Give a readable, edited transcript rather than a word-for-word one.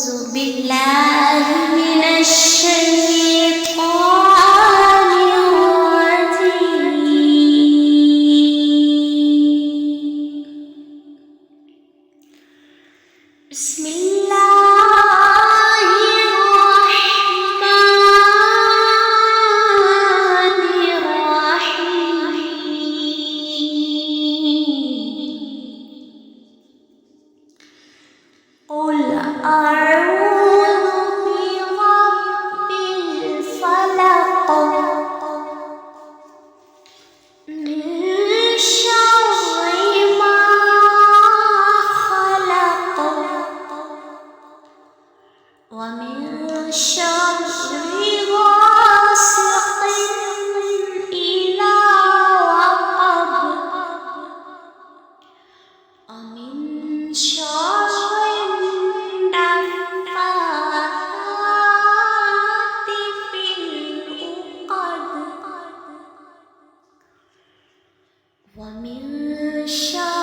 أعوذ بالله من الشيطان الرجيم. بسم الله الرحمن الرحيم. قل أعوذ برب الفلق من شر ما خلق ومن شر غاسق إذا وقب ومن شر النفاثات في العقد ومن شر